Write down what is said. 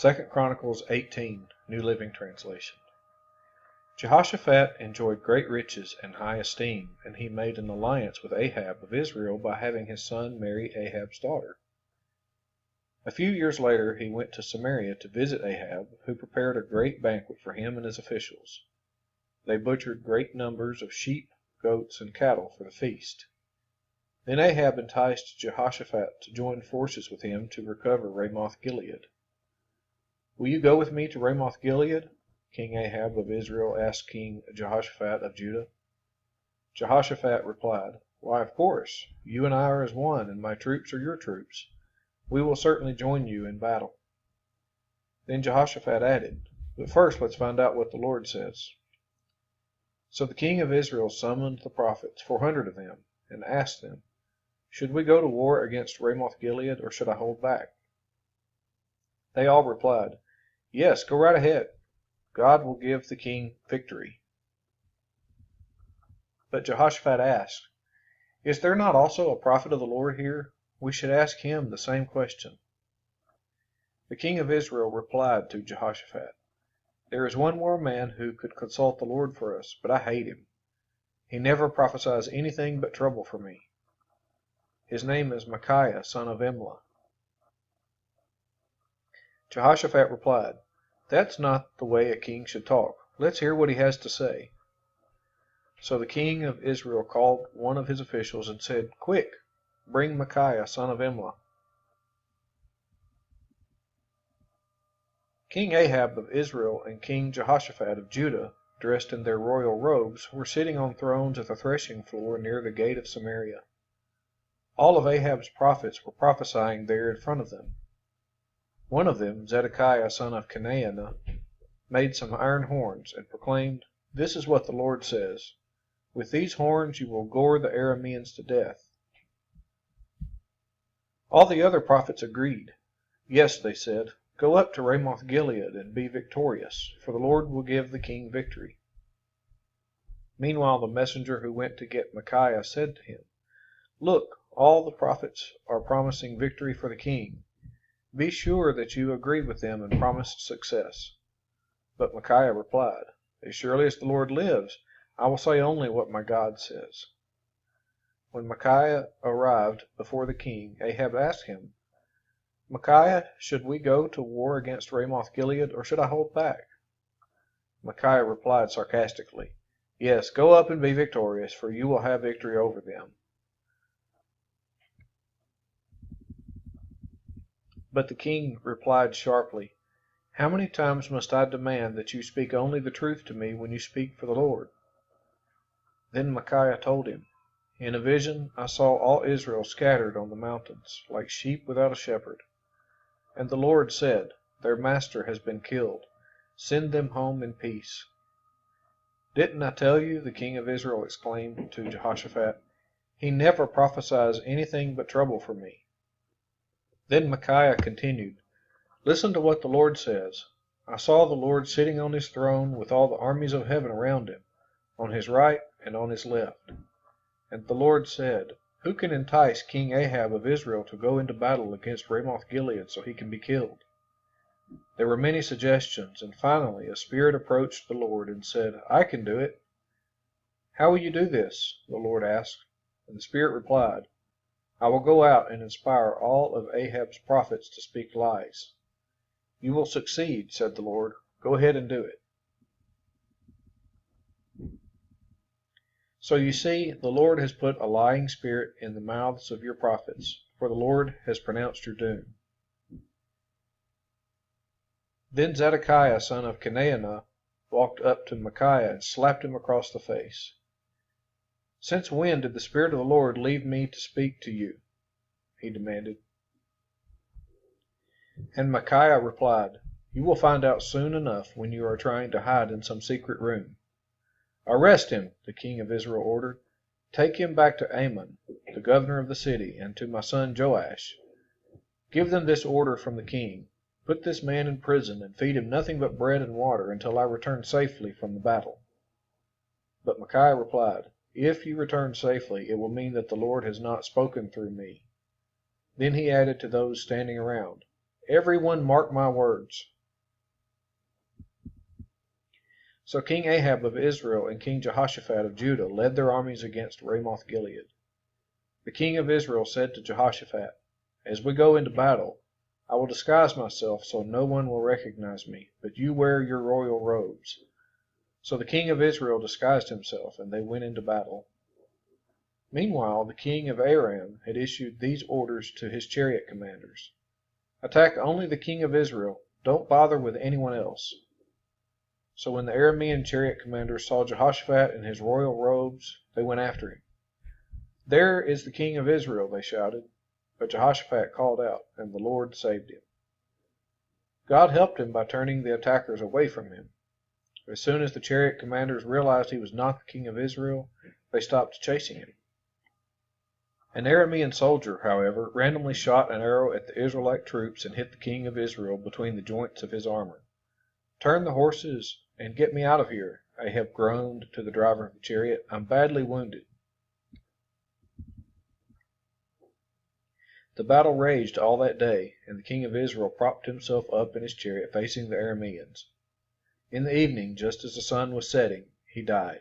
2 Chronicles 18, New Living Translation. Jehoshaphat enjoyed great riches and high esteem, and he made an alliance with Ahab of Israel by having his son marry Ahab's daughter. A few years later he went to Samaria to visit Ahab, who prepared a great banquet for him and his officials. They butchered great numbers of sheep, goats, and cattle for the feast. Then Ahab enticed Jehoshaphat to join forces with him to recover Ramoth-Gilead. "Will you go with me to Ramoth-Gilead?" King Ahab of Israel asked King Jehoshaphat of Judah. Jehoshaphat replied, "Why, of course. You and I are as one, and my troops are your troops. We will certainly join you in battle." Then Jehoshaphat added, "But first let's find out what the Lord says." So the king of Israel summoned the prophets, 400 of them, and asked them, "Should we go to war against Ramoth-Gilead, or should I hold back?" They all replied, "Yes, go right ahead. God will give the king victory." But Jehoshaphat asked, "Is there not also a prophet of the Lord here? We should ask him the same question." The king of Israel replied to Jehoshaphat, "There is one more man who could consult the Lord for us, but I hate him. He never prophesies anything but trouble for me. His name is Micaiah, son of Imlah." Jehoshaphat replied, "That's not the way a king should talk. Let's hear what he has to say." So the king of Israel called one of his officials and said, "Quick, bring Micaiah, son of Imlah." King Ahab of Israel and King Jehoshaphat of Judah, dressed in their royal robes, were sitting on thrones at the threshing floor near the gate of Samaria. All of Ahab's prophets were prophesying there in front of them. One of them, Zedekiah son of Chenaanah, made some iron horns, and proclaimed, "This is what the Lord says, with these horns you will gore the Arameans to death." All the other prophets agreed. "Yes," they said, "go up to Ramoth-Gilead and be victorious, for the Lord will give the king victory." Meanwhile the messenger who went to get Micaiah said to him, "Look, all the prophets are promising victory for the king. Be sure that you agree with them and promise success." But Micaiah replied, "As surely as the Lord lives, I will say only what my God says." When Micaiah arrived before the king, Ahab asked him, "Micaiah, should we go to war against Ramoth-Gilead, or should I hold back?" Micaiah replied sarcastically, "Yes, go up and be victorious, for you will have victory over them." But the king replied sharply, "How many times must I demand that you speak only the truth to me when you speak for the Lord?" Then Micaiah told him, "In a vision I saw all Israel scattered on the mountains, like sheep without a shepherd. And the Lord said, 'Their master has been killed. Send them home in peace.'" "Didn't I tell you," the king of Israel exclaimed to Jehoshaphat, "he never prophesies anything but trouble for me?" Then Micaiah continued, "Listen to what the Lord says. I saw the Lord sitting on his throne with all the armies of heaven around him, on his right and on his left. And the Lord said, 'Who can entice King Ahab of Israel to go into battle against Ramoth-Gilead so he can be killed?' There were many suggestions, and finally a spirit approached the Lord and said, 'I can do it.' 'How will you do this?' the Lord asked. And the spirit replied, 'I will go out and inspire all of Ahab's prophets to speak lies.' 'You will succeed,' said the Lord. 'Go ahead and do it.'" So you see, the Lord has put a lying spirit in the mouths of your prophets, for the Lord has pronounced your doom. Then Zedekiah son of Chenaanah walked up to Micaiah and slapped him across the face. "Since when did the Spirit of the Lord leave me to speak to you?" he demanded. And Micaiah replied, "You will find out soon enough when you are trying to hide in some secret room." "Arrest him," the king of Israel ordered. "Take him back to Amon, the governor of the city, and to my son Joash. Give them this order from the king: put this man in prison and feed him nothing but bread and water until I return safely from the battle." But Micaiah replied, "If you return safely, it will mean that the Lord has not spoken through me." Then he added to those standing around, Everyone mark my words." So King Ahab of Israel and King Jehoshaphat of Judah led their armies against Ramoth Gilead. The king of Israel said to Jehoshaphat, "As we go into battle, I will disguise myself so no one will recognize me, but you wear your royal robes." So the king of Israel disguised himself, and they went into battle. Meanwhile, the king of Aram had issued these orders to his chariot commanders: "Attack only the king of Israel. Don't bother with anyone else." So when the Aramean chariot commanders saw Jehoshaphat in his royal robes, they went after him. "There is the king of Israel," they shouted. But Jehoshaphat called out, and the Lord saved him. God helped him by turning the attackers away from him. As soon as the chariot commanders realized he was not the king of Israel, they stopped chasing him. An Aramean soldier, however, randomly shot an arrow at the Israelite troops and hit the king of Israel between the joints of his armor. "Turn the horses and get me out of here," Ahab groaned to the driver of the chariot. "I'm badly wounded." The battle raged all that day, and the king of Israel propped himself up in his chariot facing the Arameans. In the evening, just as the sun was setting, he died.